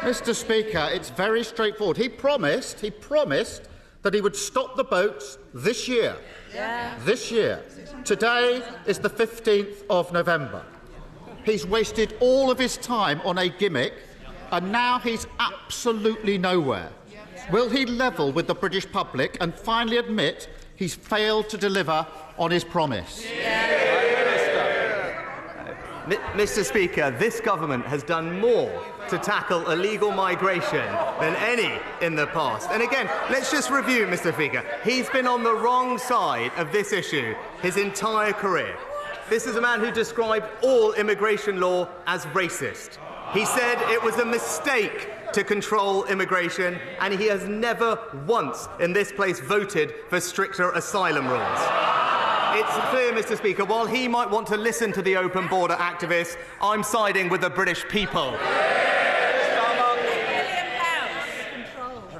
Mr. Speaker, it's very straightforward. He promised that he would stop the boats this year. Yeah. This year. Today is the 15th of November. He's wasted all of his time on a gimmick, and now he's absolutely nowhere. Will he level with the British public and finally admit he's failed to deliver on his promise? Mr. Speaker, this government has done more to tackle illegal migration than any in the past. And again, let's just review, Mr. Speaker. He's been on the wrong side of this issue his entire career. This is a man who described all immigration law as racist. He said it was a mistake to control immigration, and he has never once in this place voted for stricter asylum rules. It's clear, Mr. Speaker, while he might want to listen to the open border activists, I'm siding with the British people.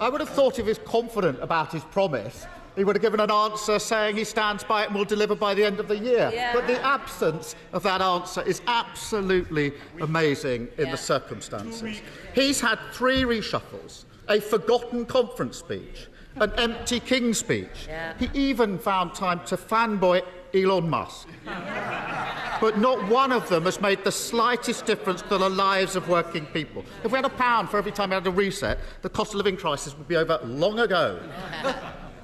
I would have thought if he was confident about his promise, he would have given an answer saying he stands by it and will deliver by the end of the year. Yeah. But the absence of that answer is absolutely amazing in the circumstances. He's had 3 reshuffles, a forgotten conference speech, an empty King speech. Yeah. He even found time to fanboy Elon Musk. But not one of them has made the slightest difference to the lives of working people. If we had £1 for every time we had a reset, the cost of living crisis would be over long ago.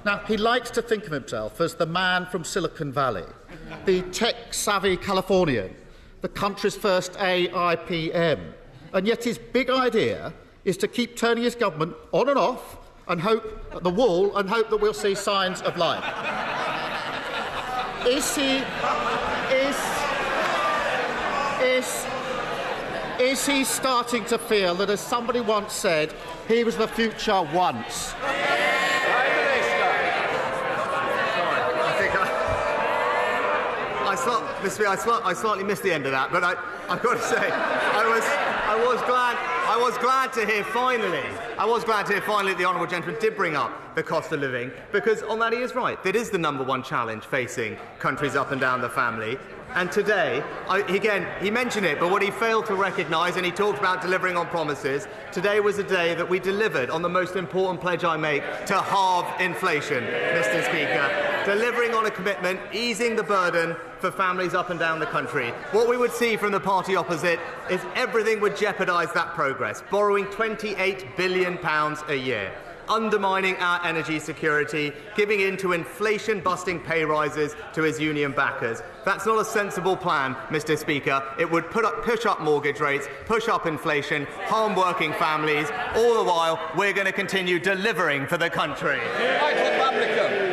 Now, he likes to think of himself as the man from Silicon Valley, the tech-savvy Californian, the country's first AI PM. And yet his big idea is to keep turning his government on and off and hope at the wall and hope that we'll see signs of life. Is he starting to feel that, as somebody once said, he was the future once? I slightly missed the end of that, but I've got to say, I was glad to hear finally that the honourable gentleman did bring up the cost of living, because on that he is right. That is the #1 challenge facing countries up and down the family. And today, again, he mentioned it, but what he failed to recognise, and he talked about delivering on promises, today was a day that we delivered on the most important pledge I make to halve inflation, Mr. Speaker. Delivering on a commitment, easing the burden for families up and down the country. What we would see from the party opposite is everything would jeopardise that progress, borrowing £28 billion a year, undermining our energy security, giving in to inflation-busting pay rises to his union backers. That's not a sensible plan, Mr. Speaker. It would push up mortgage rates, push up inflation, harm working families. All the while, we're going to continue delivering for the country. Right, Republican.